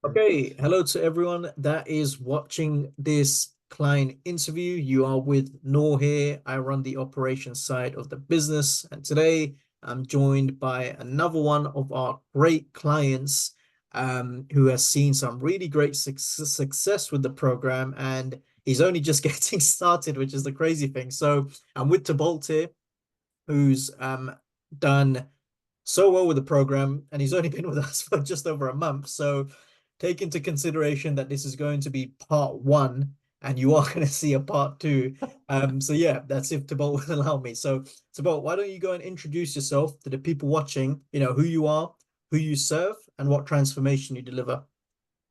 Okay, hello to everyone that is watching this client interview. You are with Noor here. I run the operations side of the business, and today I'm joined by another one of our great clients who has seen some really great success with the program, and he's only just getting started, which is the crazy thing. So I'm with Thibault here, who's done so well with the program, and he's only been with us for just over a month. So take into consideration that this is going to be part one, and you are going to see a part two. So yeah, that's if Thibault will allow me. So Thibault, why don't you go and introduce yourself to the people watching? You know who you are, who you serve, and what transformation you deliver.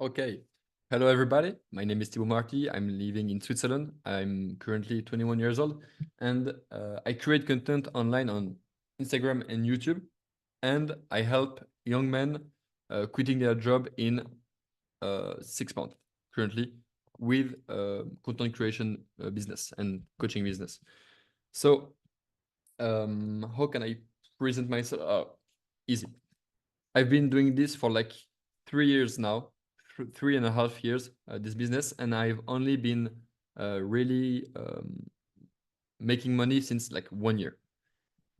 Okay. Hello, everybody. My name is Thibault Marty. I'm living in Switzerland. I'm currently 21 years old, and I create content online on Instagram and YouTube. And I help young men quitting their job in 6 months currently with content creation business and coaching business. So, how can I present myself? Easy. I've been doing this for like 3 years now, 3.5 years, this business, and I've only been really making money since like 1 year.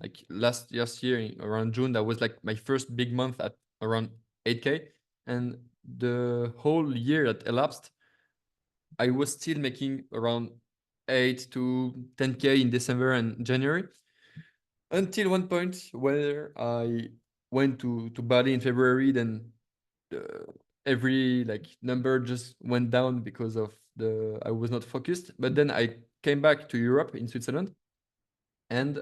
Like last year around June, that was like my first big month at around 8K, and the whole year that elapsed, I was still making around 8 to 10K in December and January, until one point where I went to Bali in February. Then uh, every like number just went down because of the I was not focused. But then I came back to Europe in Switzerland and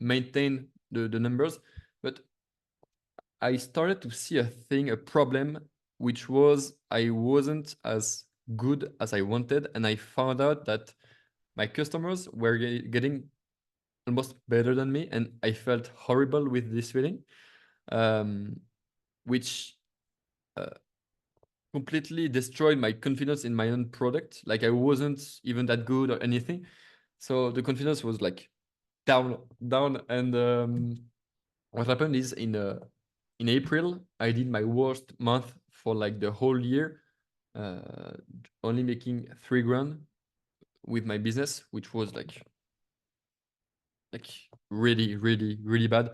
maintained the numbers. But I started to see a problem, which was I wasn't as good as I wanted, and I found out that my customers were getting almost better than me, and I felt horrible with this feeling, um, which uh, completely destroyed my confidence in my own product. Like I wasn't even that good or anything, so the confidence was like down, down. And what happened is in April, I did my worst month for like the whole year, uh, only making 3 grand with my business, which was like really, really, really bad.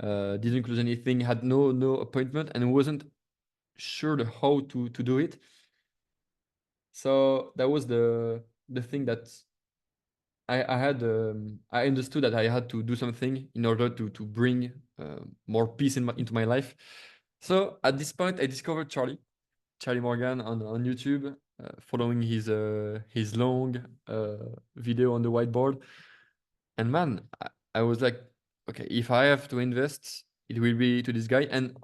Didn't close anything, had no appointment, and wasn't sure the how to do it. So that was the thing that I had. I understood that I had to do something in order to bring more peace into my life. So at this point, I discovered Charlie Morgan on YouTube, following his long video on the whiteboard. And man, I was like, okay, if I have to invest, it will be to this guy. And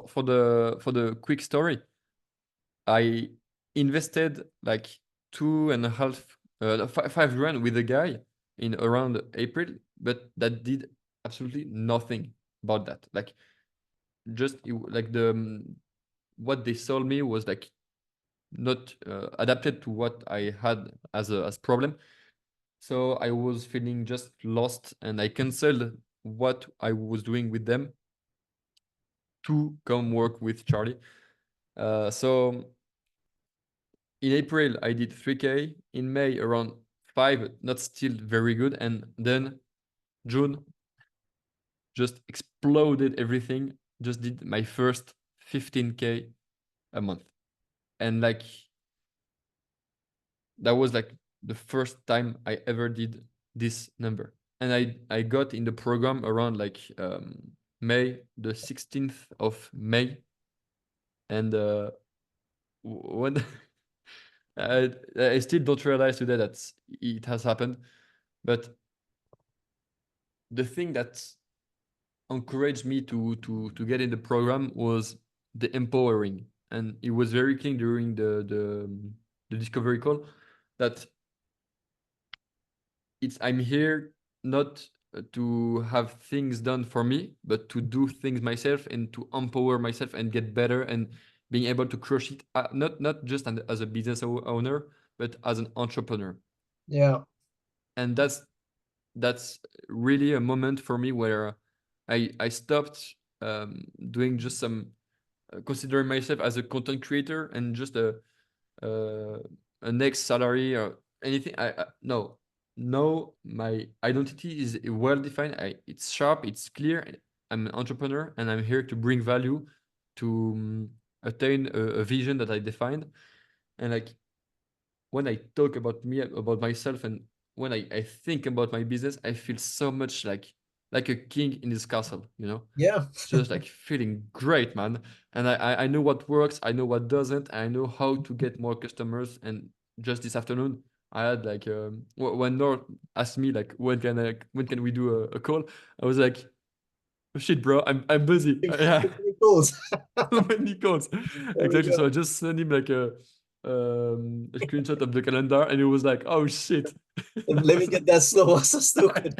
for the quick story, I invested like 2.5, 5 grand with a guy in around April, but that did absolutely nothing about that. Like just like what they sold me was like not adapted to what I had as problem. So I was feeling just lost, and I canceled what I was doing with them to come work with Charlie. So in April, I did 3K. In May, around 5, not still very good. And then June just exploded everything. Just did my first 15K a month. And like, that was like the first time I ever did this number. And I got in the program around like May, the 16th of May. And when I still don't realize today that it has happened. But the thing that encouraged me to get in the program was the empowering, and it was very clear during the discovery call that I'm here not to have things done for me, but to do things myself and to empower myself and get better and being able to crush it, not just as a business owner, but as an entrepreneur. Yeah. And that's really a moment for me where I stopped doing just some considering myself as a content creator and just uh, a next salary or anything. I no, no. My identity is well defined. It's sharp. It's clear. I'm an entrepreneur, and I'm here to bring value to attain a vision that I defined. And like when I talk about me, about myself, and when I think about my business, I feel so much like a king in this castle. You know, Yeah. just like feeling great, man. And I know what works, I know what doesn't, I know how to get more customers. And just this afternoon, I had like when Nord asked me like when can we do a call, I was like, oh, shit, bro, I'm busy. Yeah, Pretty cool. so many calls. There we Exactly. So I go. just sent him like a screenshot of the calendar, and he was like, oh shit. Let me get that slow so still good.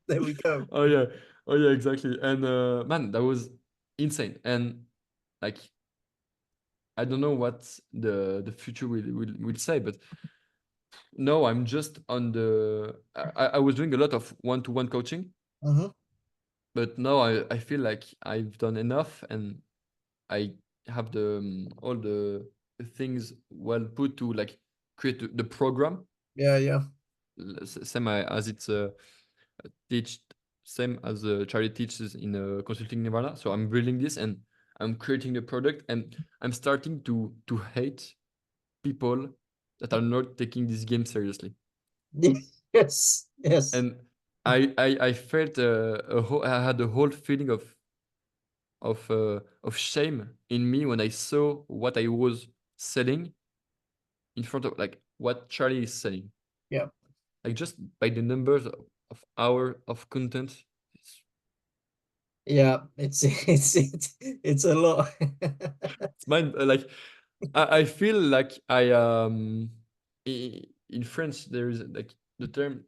There we go. Oh yeah, oh yeah, exactly. And man, that was insane. And like I don't know what the future will say, but no, I'm just on the. I was doing a lot of one-to-one coaching, Hmm. but now I feel like I've done enough, and I have all the things well put to like create the program, Yeah, yeah. same as it's teach same as Charlie teaches in consulting Nirvana. So I'm building this and I'm creating the product, and I'm starting to hate people that are not taking this game seriously. Yes, yes. And I felt I had a whole feeling of shame in me when I saw what I was selling in front of like what Charlie is selling. Yeah, Like just by the numbers of hour of content, yeah. It's a lot. it's mine. Like I feel like in French there is like the term.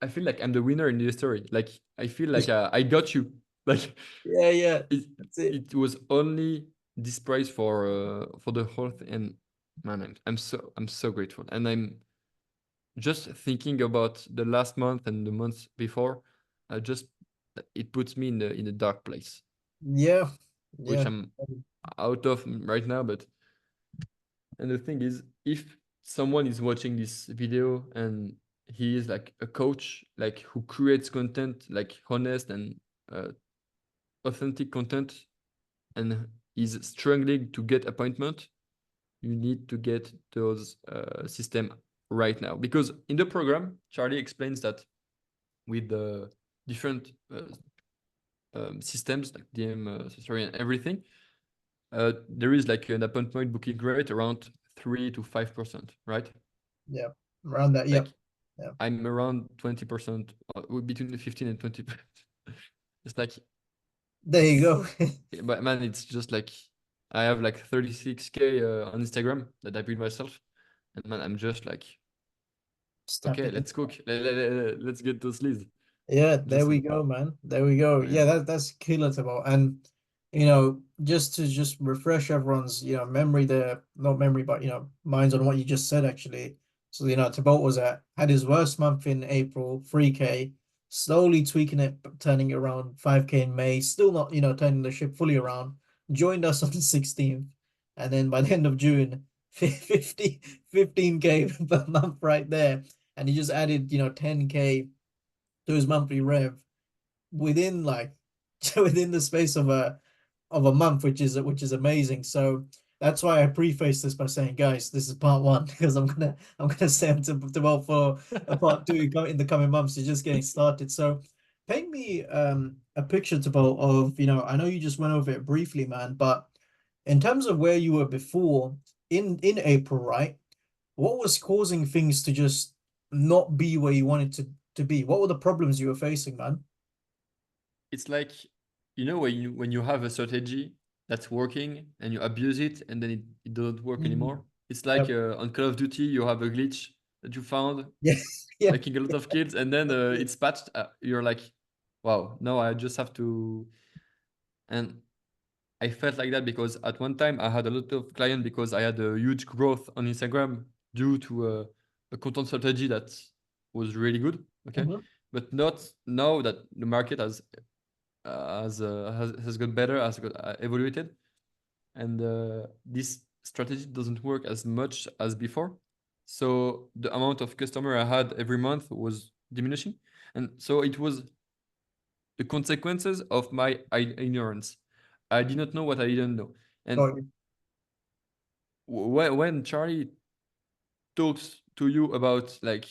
I feel like I'm the winner in the story. Like I feel like I got you. Like Yeah, yeah. it That's it. it was only this price for the whole thing. And man, I'm so grateful. And I'm just thinking about the last month and the months before. Just it puts me in a dark place, Yeah, which yeah. I'm out of right now. But and the thing is, if someone is watching this video and he is like a coach, like who creates content, like honest and uh, authentic content, and is struggling to get appointment, you need to get those system right now. Because in the program, Charlie explains that with the different systems like DM, sorry, and everything, there is like an appointment booking rate around 3 to 5%, right? Yeah. Around that. Like Yep. Yeah. I'm around 20%, between the 15 and 20. It's like, There you go. but man, it's just like I have like 36K on Instagram that I built myself, and man, I'm just like, Step okay, it in. let's cook. Let's get those leads. Yeah, there Just we go, man. There we go. oh, yeah. Yeah, that's killer about. And just to just refresh everyone's, memory there, not memory, but minds on what you just said actually. So, Thibault was had his worst month in April, 3K, slowly tweaking it, turning it around 5K in May, still not, turning the ship fully around. Joined us on the 16th. And then by the end of June, 15K per month right there. And he just added, 10K to his monthly rev within like within the space of a month, which is amazing. So that's why I preface this by saying, guys, this is part one because I'm gonna send to well for a part two in the coming months. It's just getting started. So paint me a picture to of I know you just went over it briefly, man, but in terms of where you were before in April, right? What was causing things to just not be where you wanted to be? What were the problems you were facing, man? It's like, when you have a strategy that's working and you abuse it and then it doesn't work Mm. anymore. It's like Yep. on Call of Duty, you have a glitch that you found Yeah. Yeah. making a lot of kills, and then it's patched. You're like, wow, no, I just have to. And I felt like that because at one time I had a lot of clients because I had a huge growth on Instagram due to a content strategy that was really good. Okay. Mhm. But not now that the market has has got better, has got evaluated, and this strategy doesn't work as much as before. So the amount of customer I had every month was diminishing, and so it was the consequences of my ignorance. I did not know what I didn't know, and Got you. when Charlie talks to you about like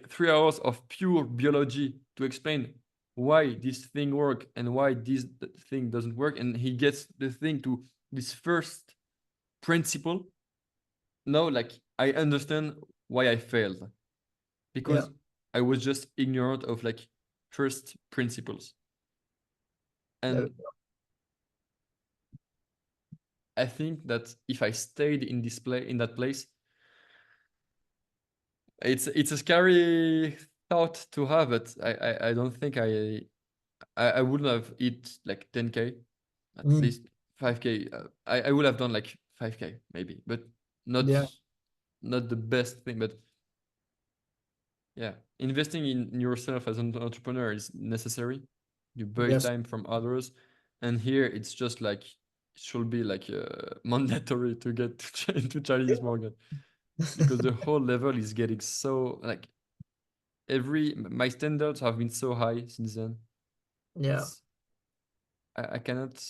3 hours of pure biology to explain why this thing work and why this thing doesn't work, and he gets the thing to this first principle. Now, like, I understand why I failed, Yeah. because I was just ignorant of like first principles. There we And I think that if I stayed in this play in that place, it's a scary thought to have, but I don't think I wouldn't have hit like 10K, at go. least 5K. I would have done like 5K maybe, but not Yeah. not the best thing. But yeah, investing in yourself as an entrepreneur is necessary. You buy Yes. time from others, and here it's just like it should be like mandatory to get to Chinese Morgan, because the whole level is getting so like every my standards have been so high since then. Yeah. It's I cannot,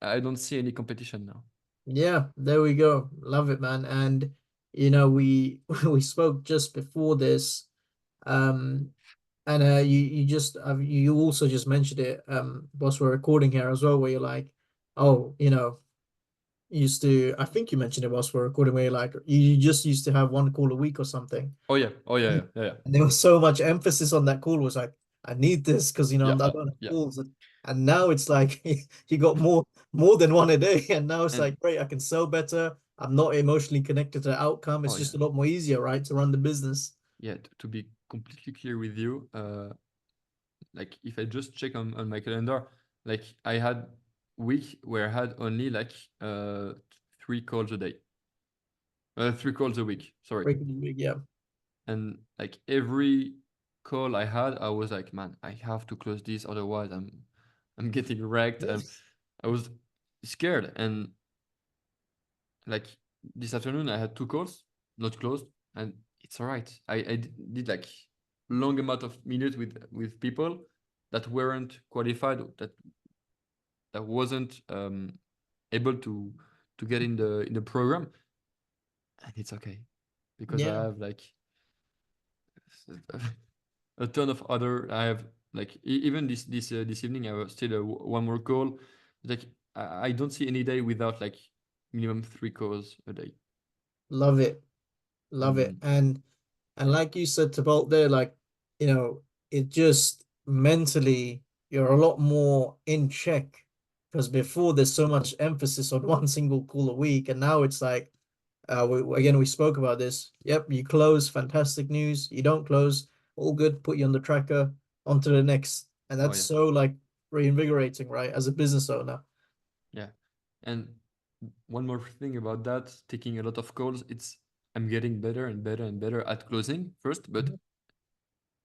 I don't see any competition now. Yeah. There we go. Love it, man. And we we spoke just before this. Um, and you also just mentioned it, whilst we're recording here as well, where you're like, oh, used to, I think you mentioned it whilst we're recording, where you're like, you just used to have one call a week or something. Oh yeah, oh yeah, And yeah, yeah, yeah, there was so much emphasis on that call, was like, I need this because yeah, I don't have yeah. calls. And now it's like you got more than one a day. And now it's And like, great, I can sell better. I'm not emotionally connected to the outcome. It's oh just yeah, a lot more easier, right, to run the business. yeah. To be completely clear with you, like if I just check on my calendar, like I had week where I had only like 3 calls a day, 3 calls a week. Sorry, Breaking the week, yeah. and like every call I had, I was like, man, I have to close this, otherwise I'm getting wrecked, and I was scared. And like this afternoon, I had 2 calls, not closed, and it's all right. I did like long amount of minutes with people that weren't qualified, that wasn't able to get in the program, and it's okay because I Yeah, have like a ton of other. I have like even this evening, I have still one more call. Like I don't see any day without like minimum 3 calls a day. love it. Love it. And And like you said to Bolt there, like, it just mentally you're a lot more in check because before there's so much emphasis on one single call a week, and now it's like, again, we spoke about this. Yep, you close, fantastic news. You don't close, all good. Put you on the tracker, on to the next, and oh that's yeah, so like reinvigorating, right? As a business owner. yeah. And one more thing about that, taking a lot of calls, it's I'm getting better and better and better at closing first, but Mhm.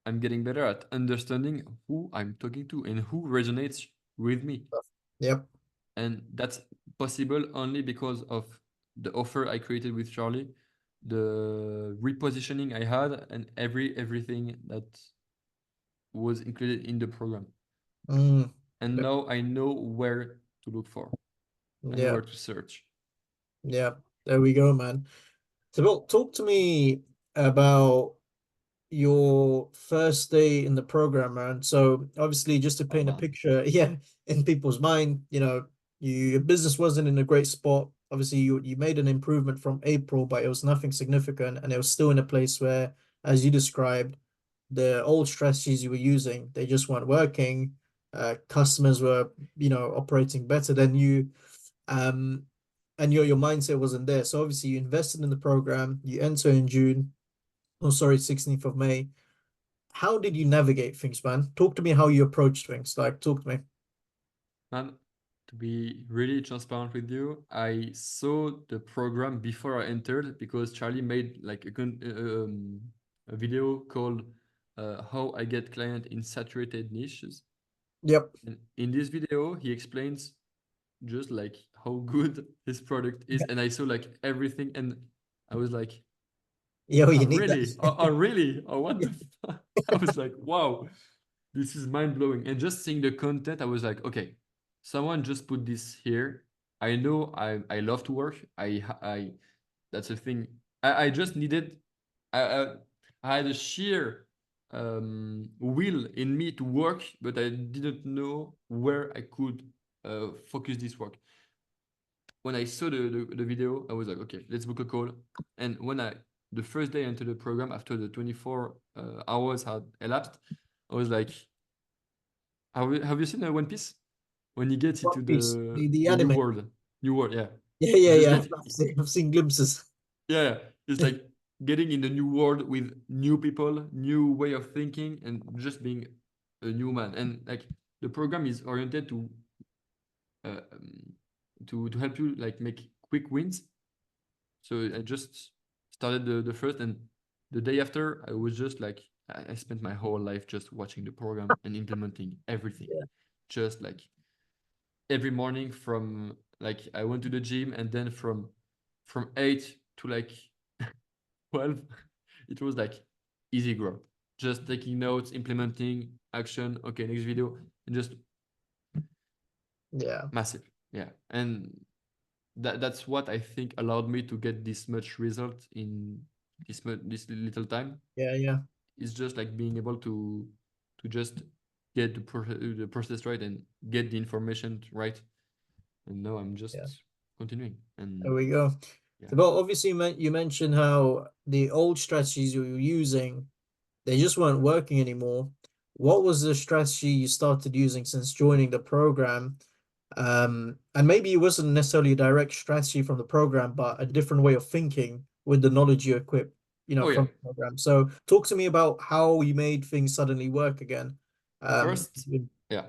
I'm getting better at understanding who I'm talking to and who resonates with me. Yep. And that's possible only because of the offer I created with Charlie, the repositioning I had, and everything that was included in the program. Mm, And now I know where to look for. I know yeah. where to search. Yeah. There we go, man. So, Bill, talk to me about your first day in the program, man. So obviously, just to Oh paint a man. picture, yeah, in people's mind, your business wasn't in a great spot. Obviously, you made an improvement from April, but it was nothing significant, and it was still in a place where, as you described, the old strategies you were using, they just weren't working. Customers were, operating better than you. Um, and your mindset wasn't there. So obviously you invested in the program, you enter in June, oh sorry, 16th of May. How did you navigate things, man? Talk to me how you approached things. Like, talk to me. Man, to be really transparent with you, I saw the program before I entered because Charlie made like a video called "How I Get Client in Saturated Niches," Yep. And in this video, he explains just like how good his product is, and I saw like everything, and I was like, Yo, oh you need really? Oh, that. oh really? Oh what the fuck? I was like, wow, this is mind blowing. And just seeing the content, I was like, okay, someone just put this here. I know I love to work. I that's a thing. I just needed. I I had a sheer will in me to work, but I didn't know where I could focus this work. When I saw the video, I was like, okay, let's book a call. And when I the first day into the program, after the 24 hours had elapsed, I was like, have you seen One Piece? When he gets One into Piece, the the anime. new world, yeah, Yeah, he yeah, just yeah. gets, I've seen glimpses. yeah, it's like getting in the new world with new people, new way of thinking, and just being a new man. And like the program is oriented uh, um, to help you like make quick wins. So I just started the first, and the day after, I was just like I spent my whole life just watching the program and implementing everything, Yeah, just like every morning from like I went to the gym, and then from 8 to like 12, it was like easy growth. Just taking notes, implementing action. Okay, next video, and just yeah, massive. Yeah. And that's what I think allowed me to get this much result in this little time. yeah, yeah, It's just like being able to just get the process right and get the information right. And now I'm yeah. just continuing. There And we go. yeah. But obviously, you mentioned how the old strategies you were using, they just weren't working anymore. What was the strategy you started using since joining the program? And maybe it wasn't necessarily a direct strategy from the program, but a different way of thinking with the knowledge you equip, Oh yeah. from the program. So talk to me about how you made things suddenly work again. Um, First, yeah.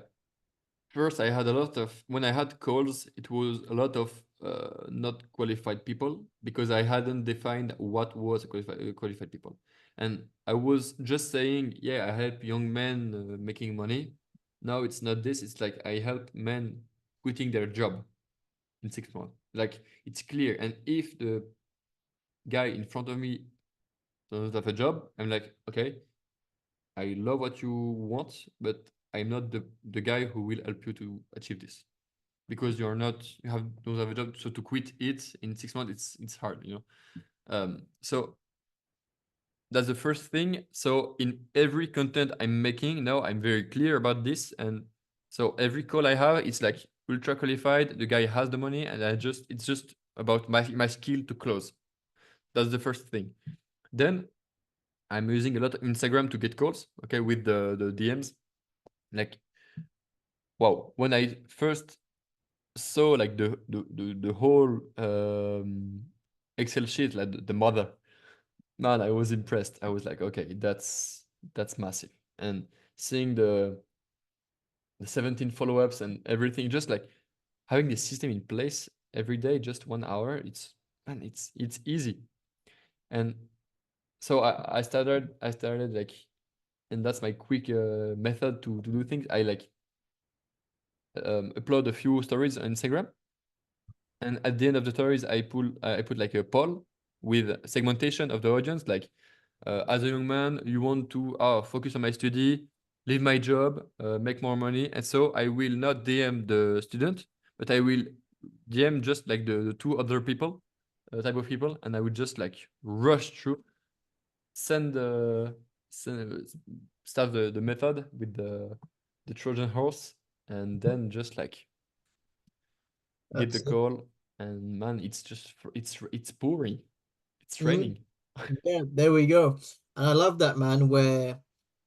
First, I had a lot of when I had calls, it was a lot of not qualified people because I hadn't defined what was a qualified people, and I was just saying, yeah, I help young men making money. Now it's not this; it's like I help men quitting their job in 6 months. Like it's clear, and if the guy in front of me doesn't have a job, I'm like, okay, I love what you want, but I'm not the guy who will help you to achieve this because you're not you have don't have a job, so to quit it in 6 months it's hard, you know. So that's the first thing. So in every content I'm making now, I'm very clear about this, and so every call I have, it's like ultra qualified, the guy has the money, and it's just about my skill to close. That's the first thing. Then I'm using a lot of Instagram to get calls, okay, with the DMs. Like, wow, when I first saw like the whole Excel sheet, like the mother, man, I was impressed. I was like, okay, that's massive. And seeing the 17 follow-ups and everything, just like having the system in place every day, just 1 hour, it's easy. And so I started like, and that's my quick method to do things. I like upload a few stories on Instagram, and at the end of the stories I put like a poll with segmentation of the audience, like as a young man you want to focus on my study, leave my job, make more money. And so I will not DM the student, but I will DM just like the two other people, type of people, and I would just like rush through, send the send, start the method with the Trojan horse, and then just like get the that's it. call. And man, it's just it's boring, it's Mhm. raining. Yeah, there we go. And I love that, man, where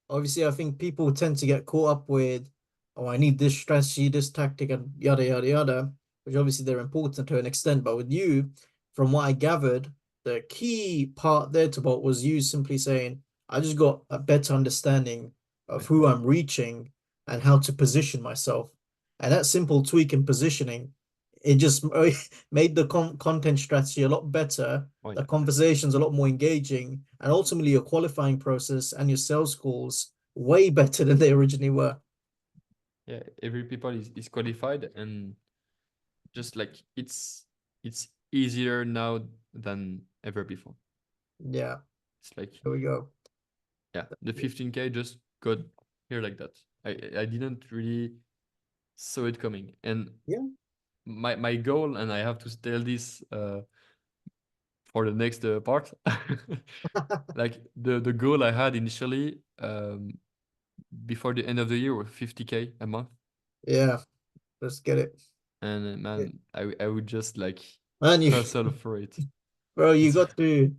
obviously I think people tend to get caught up with, oh, I need this strategy, this tactic, and yada yada yada, which obviously they're important to an extent. But with you, from what I gathered, the key part there to what was you simply saying, I just got a better understanding of Yeah. who I'm reaching and how to position myself. And that simple tweak in positioning, it just made the content strategy a lot better, Oh the yeah. conversations a lot more engaging, and ultimately your qualifying process and your sales calls way better than they originally were. yeah, every people is qualified, and just like it's easier now than ever before. Yeah, It's like, there we go. yeah, the 15K just got here like that. I didn't really saw it coming. And Yeah. my goal, and I have to tell this for the next part, like the goal I had initially, before the end of the year, was 50K a month. Yeah, let's get it. And Yeah. man, I would just like Man, you hustle for it. bro, you It's got to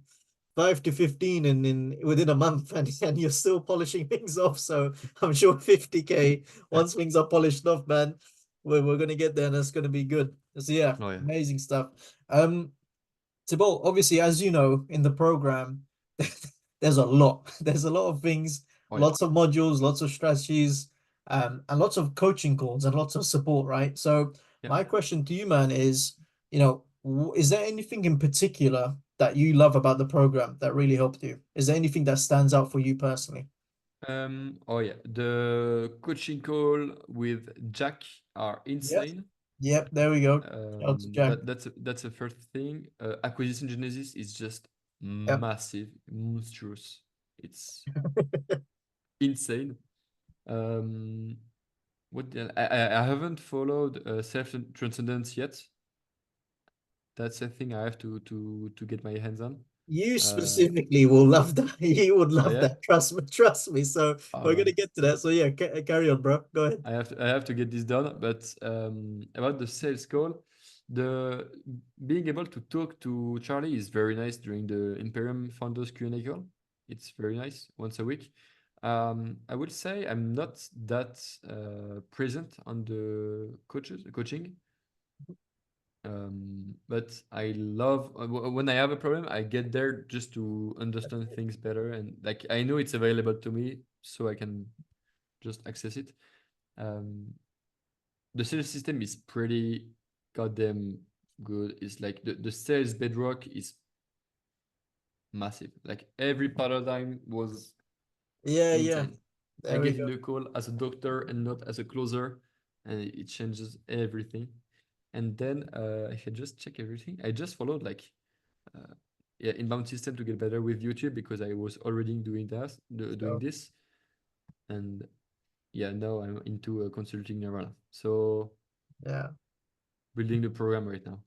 5 to 15 in within a month, and you're still polishing things off. So I'm sure 50K, once things are polished off, man, we're gonna get there and that's gonna be good. So yeah, oh yeah, amazing stuff. Thibault, obviously, as you know, in the program, there's a lot. There's a lot of things, oh yeah, lots of modules, lots of strategies, and lots of coaching calls and lots of support, right? So yeah. my question to you, man, is, is there anything in particular that you love about the program that really helped you? Is there anything that stands out for you personally? Oh yeah, the coaching call with Jack are Yep. insane. Yep, there we go. Shout out to Jack. That's the first thing. Acquisition Genesis is just Yep. massive, monstrous. It's insane. Um, I haven't followed Self Transcendence yet. That's a thing I have to get my hands on. You Uh, specifically will love that. You would oh love yeah. that. Trust me. So Oh we're gonna man, get to that. So yeah, carry on, bro. Go ahead. I have to get this done. But about the sales call, the being able to talk to Charlie is very nice during the Imperium Founders Q&A call. It's very nice once a week. I would say I'm not that present on the coaching. But I love when I have a problem, I get there just to understand things better, and like I know it's available to me, so I can just access it. Um, the sales system is pretty goddamn good. It's like the sales bedrock is massive. Like every paradigm was Yeah, yeah. insane. I There we get in go. the call as a doctor and not as a closer, and it changes everything. And then if I just check everything, I just followed like uh, yeah, inbound system to get better with YouTube because I was already doing that, doing So this, and yeah, now I'm into consulting Nirvana. So yeah, building the program right now.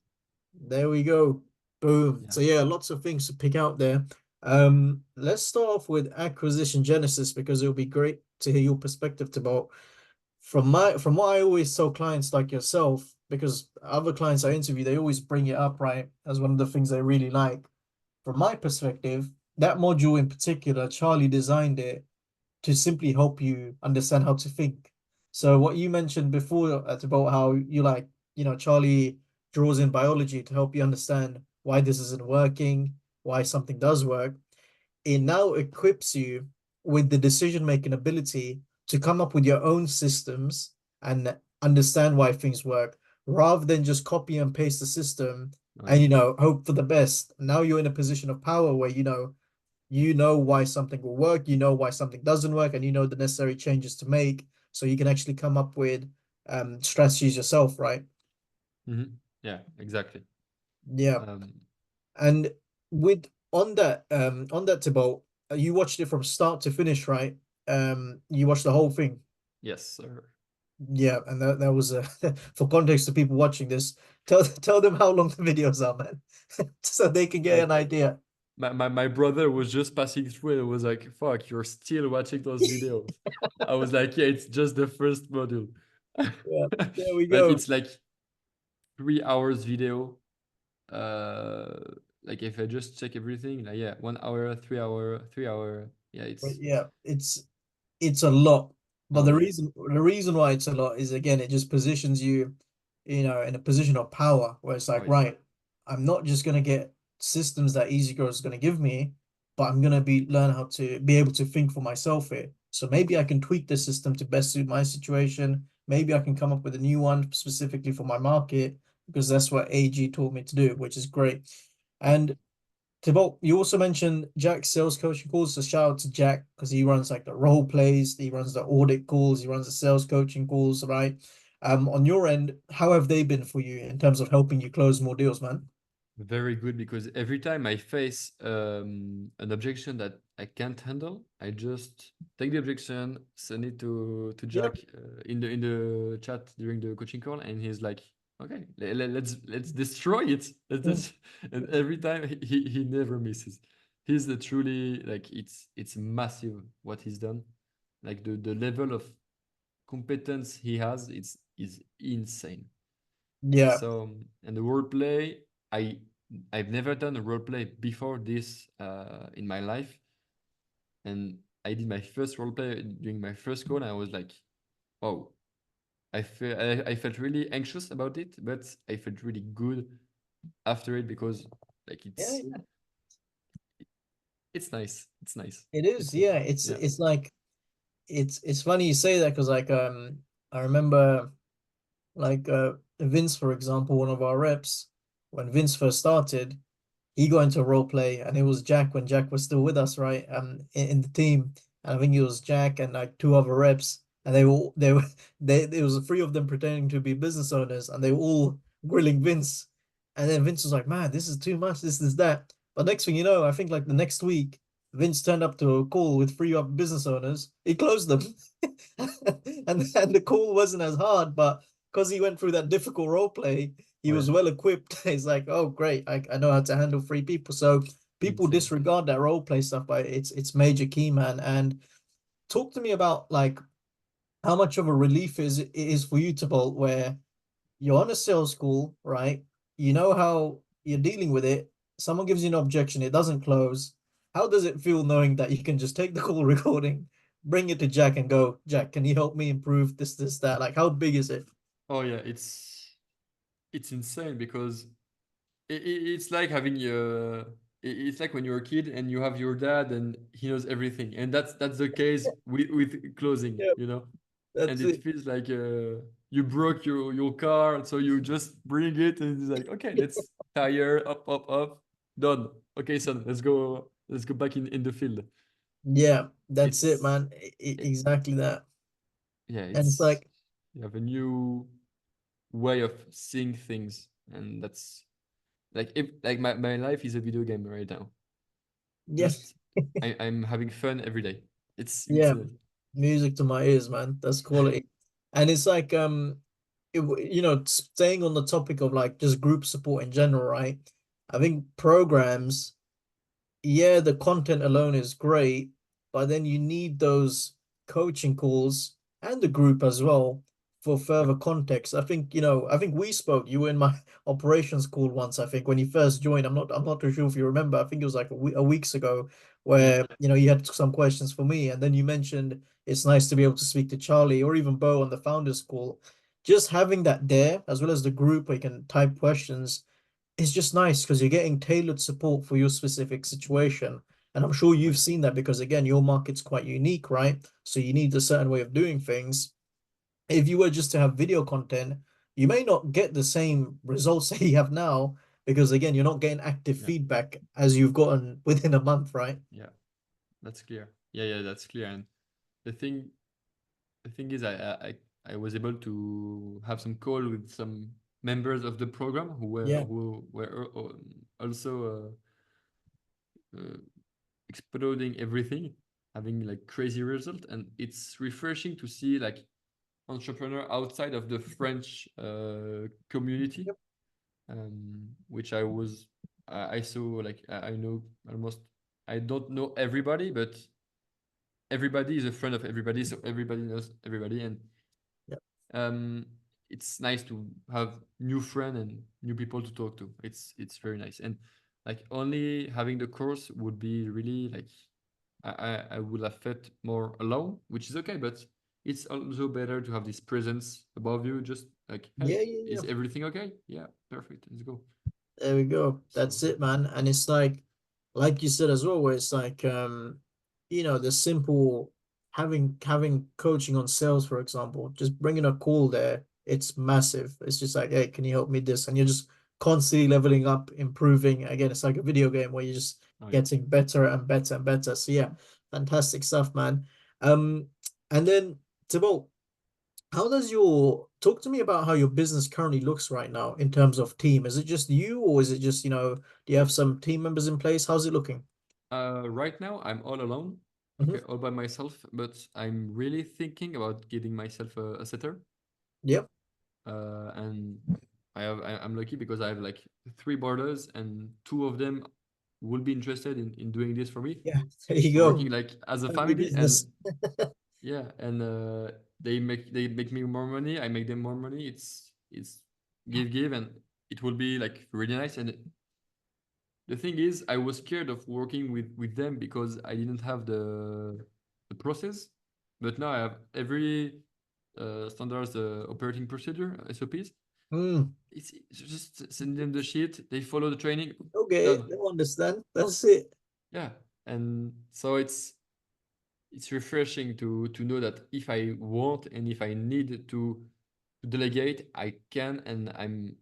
there we go. Boom. Yeah. So yeah, lots of things to pick out there. Let's start off with acquisition genesis because it'll be great to hear your perspective about from what I always tell clients like yourself, because other clients I interview, they always bring it up, right, as one of the things they really like. From my perspective, that module in particular, Charlie designed it to simply help you understand how to think. So what you mentioned before about how you like, Charlie draws in biology to help you understand why this isn't working, why something does work. It now equips you with the decision-making ability to come up with your own systems and understand why things work rather than just copy and paste the system Oh and yeah. hope for the best. Now you're in a position of power where you know why something will work, you know why something doesn't work, and you know the necessary changes to make, so you can actually come up with strategies yourself, right? Yeah, exactly. Yeah. Um, And with on that Thibault, you watched it from start to finish, right? You watched the whole thing. yes, sir. Yeah, and that was for context to people watching this, tell them how long the videos are, man, so they can get an Like idea. my brother was just passing through and was like, "Fuck, you're still watching those videos." I was like, "Yeah, it's just the first module." Yeah, there we But go. it's like 3 hours video. Uh, like if I just check everything, like yeah, 1 hour, 3 hour, 3 hour. Yeah, But it's yeah, it's a lot. But oh the yeah, reason why it's a lot is again, it just positions you, in a position of power where it's oh like, yeah. right, I'm not just gonna get systems that EasyGrow is gonna give me, but I'm gonna learn how to be able to think for myself here. So maybe I can tweak the system to best suit my situation. Maybe I can come up with a new one specifically for my market because that's what AG taught me to do, which is great. And Thibault, you also mentioned Jack's sales coaching calls. So shout out to Jack because he runs like the role plays, he runs the audit calls, he runs the sales coaching calls, right? On your end, how have they been for you in terms of helping you close more deals, man? Very good, because every time I face an objection that I can't handle, I just take the objection, send it to Yep. Jack in the chat during the coaching call, and he's like, "Okay, let's destroy it." And every time he never misses. He's a truly, like, it's massive what he's done. Like the level of competence he has, it's is insane. Yeah. So, and the role play, I I've never done a role play before this in my life, and I did my first role play during my first call, and I was like, oh, I felt really anxious about it, but I felt really good after it, because like Yeah, yeah. it's nice, it's nice, It is. it's Yeah. yeah, It's like it's funny you say that because like I remember like Vince, for example, one of our reps, when Vince first started, he got into role play and it was Jack when Jack was still with us, right? In the team. And I think it was Jack and like two other reps. And they were they there was three of them pretending to be business owners and they were all grilling Vince. And then Vince was like, man, this is too much, this is that. But next thing you know, I think like the next week, Vince turned up to a call with three other business owners. He closed them. And the call wasn't as hard, but because he went through that difficult role play, he oh yeah, was well equipped. He's like, oh great, I know how to handle three people. So people insane. disregard that role play stuff, but it's major key, man. And talk to me about like how much of a relief it is for you to bolt where you're on a sales call, right? You know how you're dealing with it. Someone gives you an objection, it doesn't close. How does it feel knowing that you can just take the call recording, bring it to Jack and go, Jack, can you help me improve this, that? Like, how big is it? Oh yeah, it's insane, because it's like having it's like when you're a kid and you have your dad and he knows everything, and that's the case with closing, Yep, you know. And that's it it. feels like you broke your car, so you just bring it and it's like, okay, let's tire up, done. Okay, son, let's go back in the field. Yeah, that's it, It's man. it, Exactly that. yeah, And it's it's like, you have a new way of seeing things, and that's like, if like my life is a video game right now. yeah, Just I'm having fun every day. It's yeah, insane. music to my ears, man. That's quality. And it's like, staying on the topic of like just group support in general, right? I think programs, yeah, the content alone is great, but then you need those coaching calls and the group as well for Yep. further context. I think we spoke, you were in my operations call once, I think, when you first joined. I'm not too sure if you remember. I think it was like a weeks ago Yeah. where, you had some questions for me, and then you mentioned it's nice to be able to speak to Charlie or even Bo on the founders call. Just having that there, as well as the group where you can type questions it's just nice because you're getting tailored support for your specific situation. And I'm sure Oh you've yeah. seen that because, again, your market's quite unique, right? So you need a certain way of doing things. If you were just to have video content, you may not get the same results that you have now because, again, you're not getting active Yeah. feedback as you've gotten within a month, right? Yeah. That's clear. Yeah, that's clear. And the thing the thing is, I was able to have some call with some members of the program Yeah. who were also uh, exploding everything, having like crazy result, and it's refreshing to see like entrepreneur outside of the French community, Yep. which I saw, like I know almost, I don't know everybody, but everybody is a friend of everybody, so everybody knows everybody, and Yep. um, it's nice to have new friend and new people to talk to. It's very nice, and like only having the course would be really like I would have felt more alone, which is okay, but it's also better to have this presence above you, just like, hey, Yeah. Yeah. Yeah. is everything okay? Yeah, perfect, let's go. There we go. So That's it, man. And it's like you said as well, where it's like the simple having coaching on sales, for example, just bringing a call there, it's massive. It's just like, hey, can you help me this? And you're just constantly leveling up, improving. Again, it's like a video game where you're just Oh yeah. getting better and better and better. So yeah, fantastic stuff, man. Um, and then Thibault, how does your talk to me about how your business currently looks right now in terms of team? Is it just you, or is it just, do you have some team members in place? How's it looking? Right now I'm all alone, Hmm. okay, all by myself, but I'm really thinking about getting myself a setter. Yep. And I'm lucky because I have like three boarders and two of them will be interested in doing this for me. Yeah. There you We're working go. like as a Family family, and business. yeah, and they make me more money. I make them more money. It's give, and it will be like really nice. And the thing is, I was scared of working with them because I didn't have the process, but now I have every standards operating procedure SOPs. Mm. It's just send them the sheet. They follow the training. Okay, Done. they understand. That's it. Yeah, and so it's refreshing to know that if I want and if I need to delegate, I can, and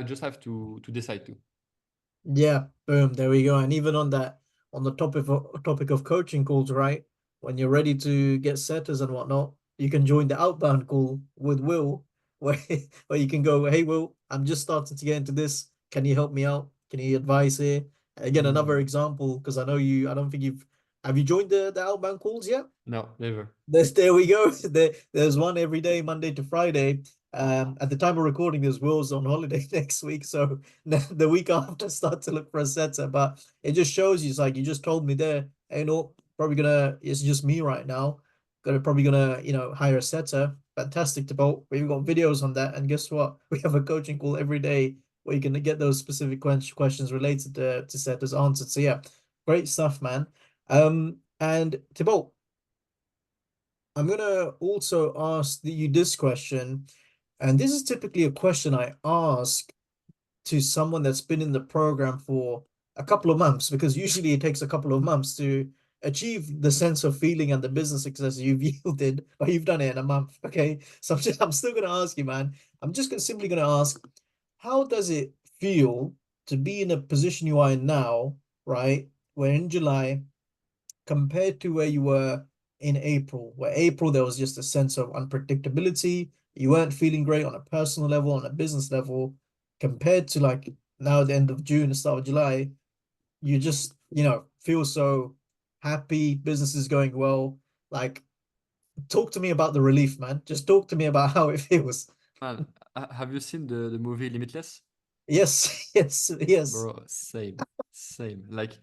just have to decide to. Yeah, boom, there we go. And even on that, on the topic of coaching calls, right? When you're ready to get setters and whatnot, you can join the outbound call with Will, where where you can go, hey Will, I'm just starting to get into this. Can you help me out? Can you advise here? Again, another Mm. example, because I know you, I don't think you've have you joined the outbound calls yet? No, never. There we go. There's one every day, Monday to Friday. At the time of recording, there's Will's on holiday next week, so the week after, start to look for a setter. But it just shows you, it's like you just told me there, hey, no, probably gonna, it's just me right now. Probably gonna, hire a setter. Fantastic to bolt. We've got videos on that, and guess what? We have a coaching call every day where you can get those specific questions related to setters answered. So yeah, great stuff, man. And Thibault, I'm gonna also ask you this question, and this is typically a question I ask to someone that's been in the program for a couple of months, because usually it takes a couple of months to achieve the sense of feeling and the business success you've yielded, but you've done it in a month. Okay, so I'm still gonna ask you, man. I'm just simply gonna ask, how does it feel to be in a position you are in now, right? We're in July compared to where you were in April, where April there was just a sense of unpredictability. You weren't feeling great on a personal level, on a business level, compared to like now the end of June, the start of July, you just, feel so happy, business is going well. Like, talk to me about the relief, man. Just talk to me about how it feels. Man, have you seen the movie Limitless? Yes, yes, yes. Bro, same. Like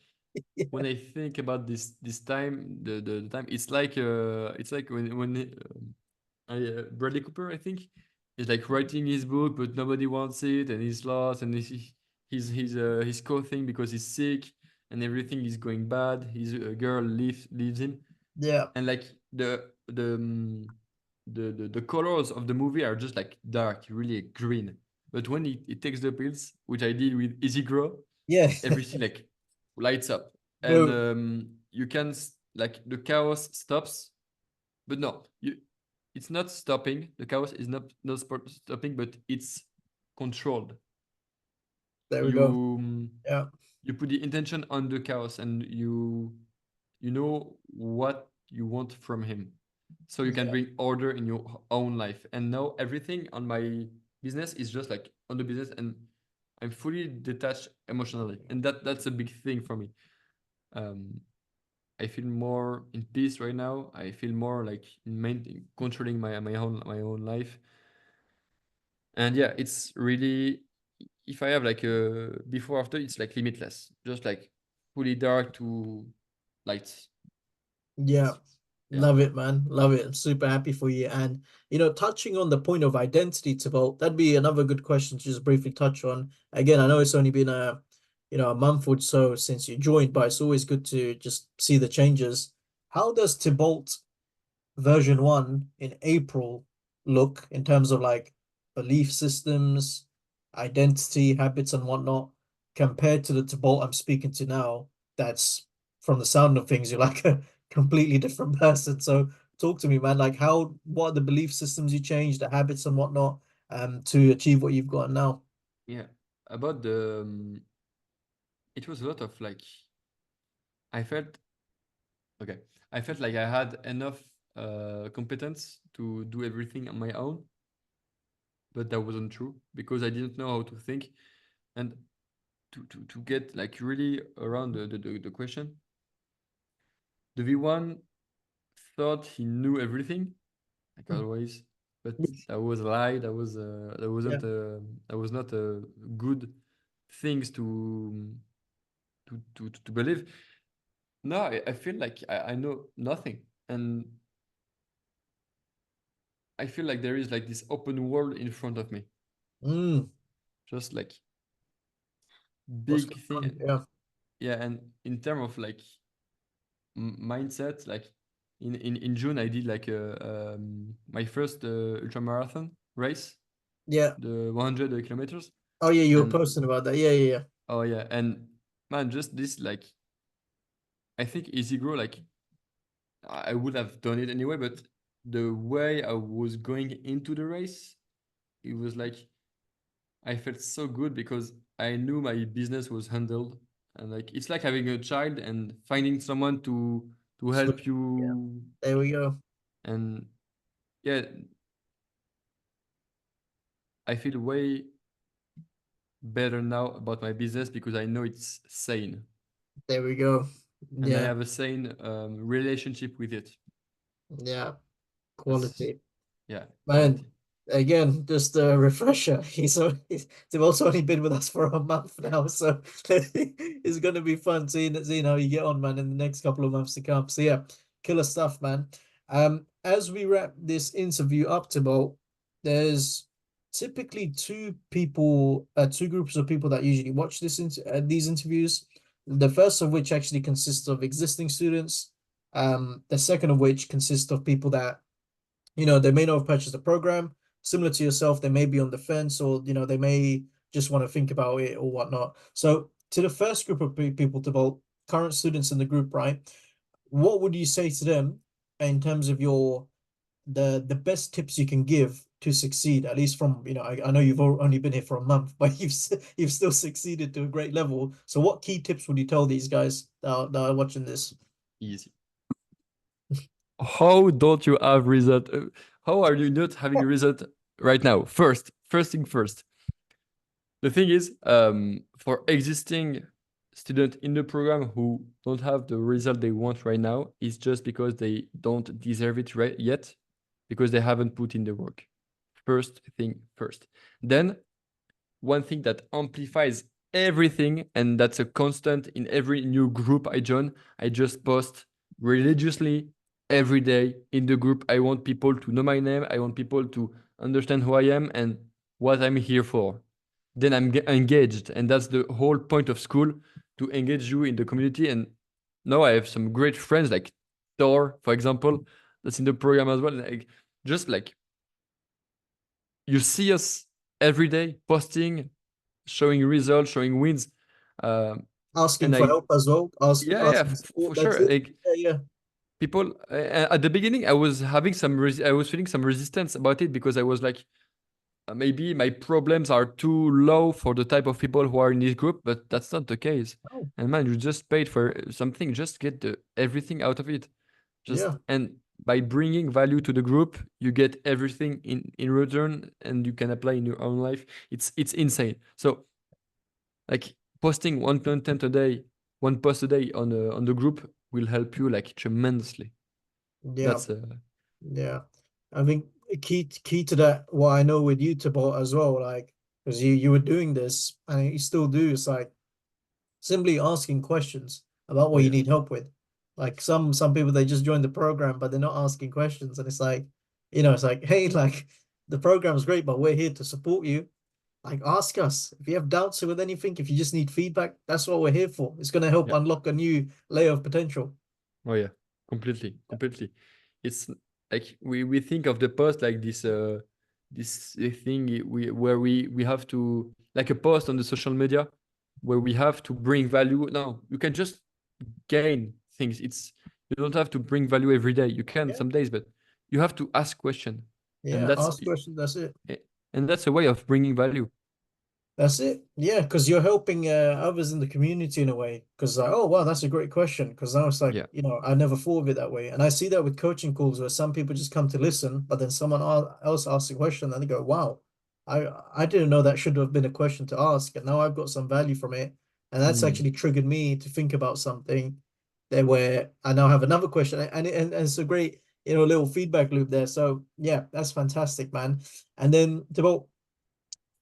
when I think about this time, the time, it's like Bradley Cooper, I think, is like writing his book, but nobody wants it, and he's lost, and he's coughing because he's sick, and everything is going bad. His girl leaves him, Yeah, and like the colors of the movie are just like dark, really green. But when it takes the pills, which I did with EasyGrow, yeah. everything like lights up, and Boom. you can like the chaos stops, but no, it's not stopping. The chaos is not stopping, but it's controlled. There we You go. Yeah, you put the intention on the chaos, and you know what you want from him, so you can yeah, bring order in your own life. And now everything on my business is just like on the business, and I'm fully detached emotionally, and that's a big thing for me. um I feel more in peace right now. I feel more like controlling my own life. And yeah, it's really, if I have like a before after, it's like limitless, just like fully dark to lights. yeah. Yeah. Love it, man. Love it. I'm super happy for you. And, touching on the point of identity, Tybalt, that'd be another good question to just briefly touch on. Again, I know it's only been a month or so since you joined, but it's always good to just see the changes. How does Tybalt version 1 in April look in terms of like belief systems, identity, habits, and whatnot, compared to the Tybalt I'm speaking to now? That's, from the sound of things, you're like a completely different person. So talk to me, man. Like, what are the belief systems you changed, the habits and whatnot, to achieve what you've got now? Yeah, about the it was a lot of like I felt okay. I felt like I had enough competence to do everything on my own, but that wasn't true because I didn't know how to think and to get like really around the question. The V1 thought he knew everything, like always, but that was a lie. Yeah. That was not a good things to believe. No, I feel like I know nothing, and I feel like there is like this open world in front of me, Mm. just like What's big going thing. on? Yeah. Yeah, and in terms of like mindset, like in June I did like my first ultra marathon race, Yeah. the 100 kilometers, Oh yeah, you were and posting about that. Yeah, yeah, oh yeah, and man, just this like I think EasyGrow like I would have done it anyway, but the way I was going into the race, it was like I felt so good because I knew my business was handled, and like it's like having a child and finding someone to So help yeah, you, there we go. and yeah, I feel way better now about my business because I know it's sane There we go. and I Yeah, have a sane relationship with it. yeah, That's quality. yeah, Man, quality. again, just a refresher. They've also only been with us for a month now, so it's gonna be fun seeing how you get on, man, in the next couple of months to come. So yeah, killer stuff, man. As we wrap this interview up, Thibault, there's typically two groups of people that usually watch these interviews. The first of which actually consists of existing students. The second of which consists of people that they may not have purchased a program similar to yourself. They may be on the fence, or they may just want to think about it or whatnot. So, to the first group of people, to vote, current students in the group, right? What would you say to them in terms of the best tips you can give to succeed? At least from I know you've only been here for a month, but you've still succeeded to a great level. So, what key tips would you tell these guys that are watching this? Easy. How don't you have result? How are you not having a result right now? First thing first. The thing is, for existing student in the program who don't have the result they want right now, is just because they don't deserve it right yet, because they haven't put in the work. First thing first. Then one thing that amplifies everything, and that's a constant in every new group I join. I just post religiously every day in the group. I want people to know my name. I want people to understand who I am and what I'm here for. Then I'm engaged, and that's the whole point of school, to engage you in the community. And now I have some great friends like Thor, for example, that's in the program as well. Like, just like you see us every day posting, showing results, showing wins. Um, Asking and for I, help as well. yeah, Asking support. for That's sure. it. Like Yeah, yeah. people at the beginning, I was having I was feeling some resistance about it because I was like, maybe my problems are too low for the type of people who are in this group, but that's not the case. Oh, And man, you just paid for something, just get everything out of it. Just yeah. and by bringing value to the group, you get everything in return, and you can apply in your own life. It's insane. So like posting one content a day, one post a day on the group will help you like tremendously. Yeah. That's Yeah. I think key to that, what I know with you, Thibault, as well, like because you were doing this and you still do, it's like simply asking questions about oh what you yeah, need help with. Like some people they just join the program, but they're not asking questions. And it's like, it's like, hey, like the program's great, but we're here to support you. Like ask us. If you have doubts with anything, if you just need feedback, that's what we're here for. It's gonna help yeah, unlock a new layer of potential. oh yeah, completely, completely. It's like we think of the post like this thing where we have to like a post on the social media where we have to bring value. No, you can just gain things. It's you don't have to bring value every day. You can Yeah. some days, but you have to ask question, and Yeah. Ask questions, that's it. and that's a way of bringing value. That's it. Yeah, because you're helping others in the community in a way. Because like, oh wow, that's a great question. Because now it's like, Yeah. I never thought of it that way. And I see that with coaching calls where some people just come to listen, but then someone else asks a question and they go, wow, I didn't know that should have been a question to ask. And now I've got some value from it. And that's Hmm. actually triggered me to think about something there where I now have another question. And it's a great, little feedback loop there. So yeah, that's fantastic, man. And then to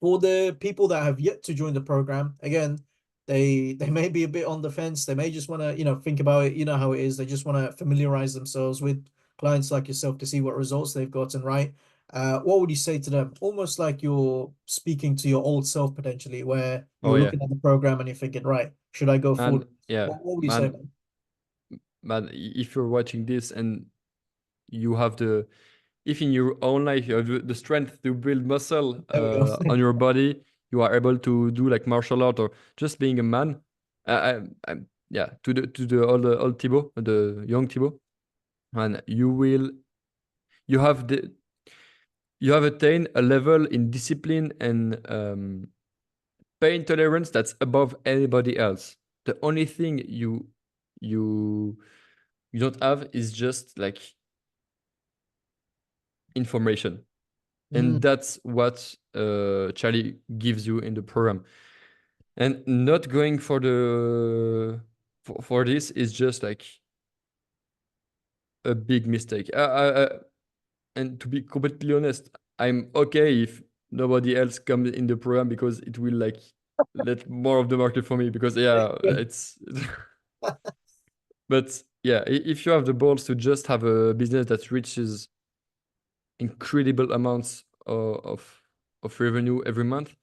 for the people that have yet to join the program, again, they may be a bit on the fence. They may just want to, think about it. You know how it is. They just want to familiarize themselves with clients like yourself to see what results they've gotten, right? What would you say to them? Almost like you're speaking to your old self potentially, where Oh you're yeah. looking at the program and you're thinking, right, should I go Man, forward? yeah. What would you say, Man, man? if you're watching this and you have the if in your own life you have the strength to build muscle There we go. on your body, you are able to do like martial art or just being a man. Yeah, to the old Thibault, the young Thibault, and you have the you have attained a level in discipline and pain tolerance that's above anybody else. The only thing you you don't have is just like information, Mm, and that's what Charlie gives you in the program. And not going for for this is just like a big mistake. And to be completely honest, I'm okay if nobody else comes in the program because it will like let more of the market for me. Because yeah, it's but yeah, if you have the balls to just have a business that reaches incredible amounts of revenue every month,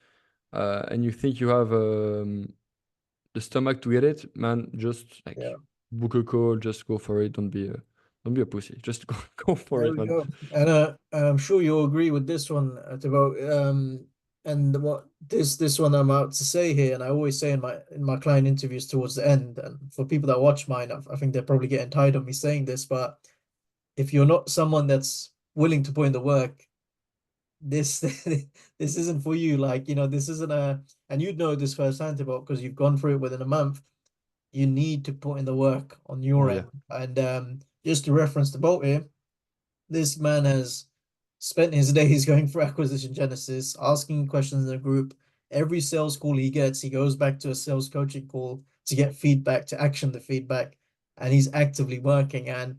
and you think you have the stomach to get it, man, just like yeah. book a call, just go for it. Don't be a pussy. Just go for There it, we man. go. And I'm sure you'll agree with this one about and what this one I'm about to say here, and I always say in my client interviews towards the end, and for people that watch mine, I think they're probably getting tired of me saying this, but if you're not someone that's willing to put in the work, this this isn't for you. Like, this isn't and you'd know this firsthand about because you've gone through it within a month. You need to put in the work on Oh your yeah. end. And just to reference the boat here, this man has spent his days going through acquisition genesis, asking questions in the group. Every sales call he gets, he goes back to a sales coaching call to get feedback, to action the feedback, and he's actively working. And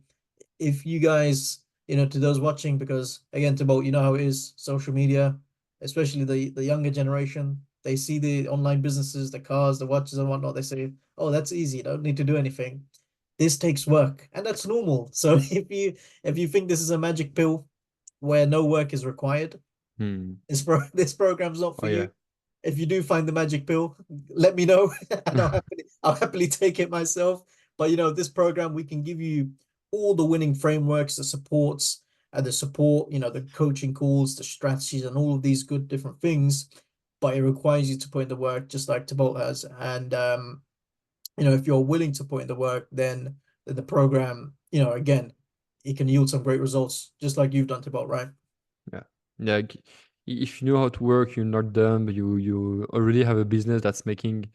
if you guys, to those watching, because again, Thibault, you know how it is, social media, especially the younger generation, they see the online businesses, the cars, the watches and whatnot. They say, "Oh, that's easy. Don't need to do anything." This takes work, and that's normal. So if you think this is a magic pill where no work is required, Hmm. this program's not Oh for yeah. you. If you do find the magic pill, let me know, and I'll happily take it myself. But this program, we can give you all the winning frameworks, the supports, and the support, the coaching calls, the strategies, and all of these good different things. But it requires you to put in the work, just like Thibault has. And if you're willing to put in the work, then the program, again, it can yield some great results, just like you've done, Thibault, right? Yeah. Yeah. If you know how to work, you're not dumb. You already have a business that's making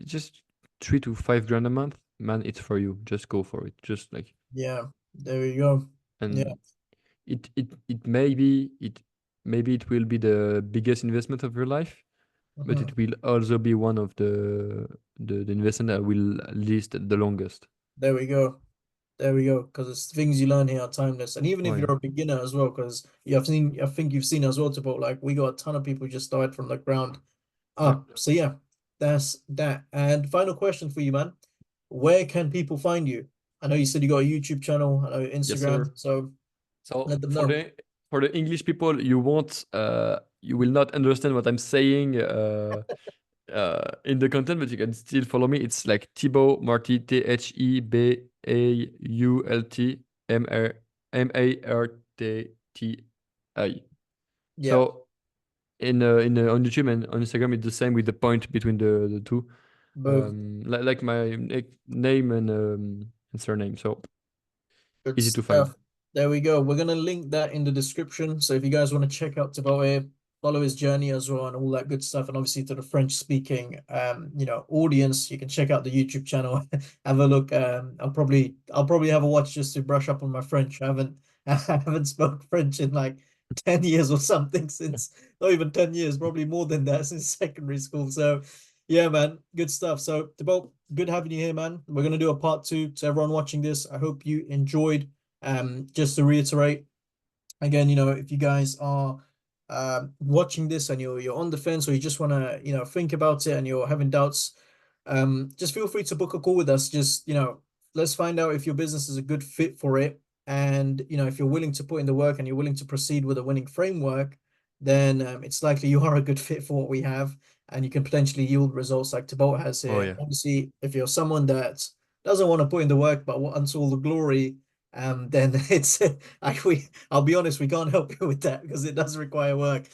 just 3 to 5 grand a month. Man, it's for you. Just go for it. Just like Yeah, there you go. Yeah. and it may be it maybe it will be the biggest investment of your life, but Mhm. it will also be one of the investment that will last the longest. There we go. There we go. Because it's things you learn here are timeless. And even Oh if yeah. you're a beginner as well, because I think you've seen as well, about like we got a ton of people who just started from the ground Yeah. up. So yeah, that's that. And final question for you, man. Where can people find you? I know you said you got a YouTube channel, I know Yes, Instagram, sir. so So let them know. for the English people, you will not understand what I'm saying in the content, but you can still follow me. It's like Thibault Marty, TheBault, MarTi. Yeah, So on YouTube and on Instagram, it's the same with the point between the two, boom. like my name and surname. So Good easy to find. stuff. There we go. We're gonna link that in the description. So if you guys want to check out Thibaut here, follow his journey as well and all that good stuff. And obviously to the French speaking audience, you can check out the YouTube channel, have a look. I'll probably have a watch just to brush up on my French. I haven't spoke French in like 10 years or something since, not even 10 years, probably more than that, since secondary school. So yeah, man, good stuff. So Thibault, good having you here, man. We're gonna do a part two to everyone watching this. I hope you enjoyed. Just to reiterate, again, if you guys are watching this and you're on the fence, or you just want to think about it and you're having doubts, just feel free to book a call with us. Just let's find out if your business is a good fit for it, and if you're willing to put in the work and you're willing to proceed with a winning framework, then it's likely you are a good fit for what we have, and you can potentially yield results like Thibault has Oh here. yeah. Obviously, if you're someone that doesn't want to put in the work but wants all the glory, then I'll be honest, we can't help you with that because it does require work.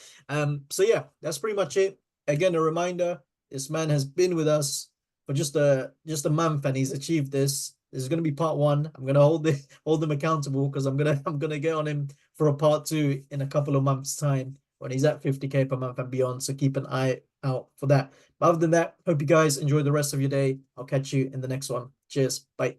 So yeah, that's pretty much it. Again, a reminder, this man has been with us for just a month and he's achieved this. This is gonna be part one. I'm gonna hold him accountable because I'm gonna get on him for a part two in a couple of months' time when he's at 50K per month and beyond. So keep an eye out for that. But other than that, hope you guys enjoy the rest of your day. I'll catch you in the next one. Cheers. Bye.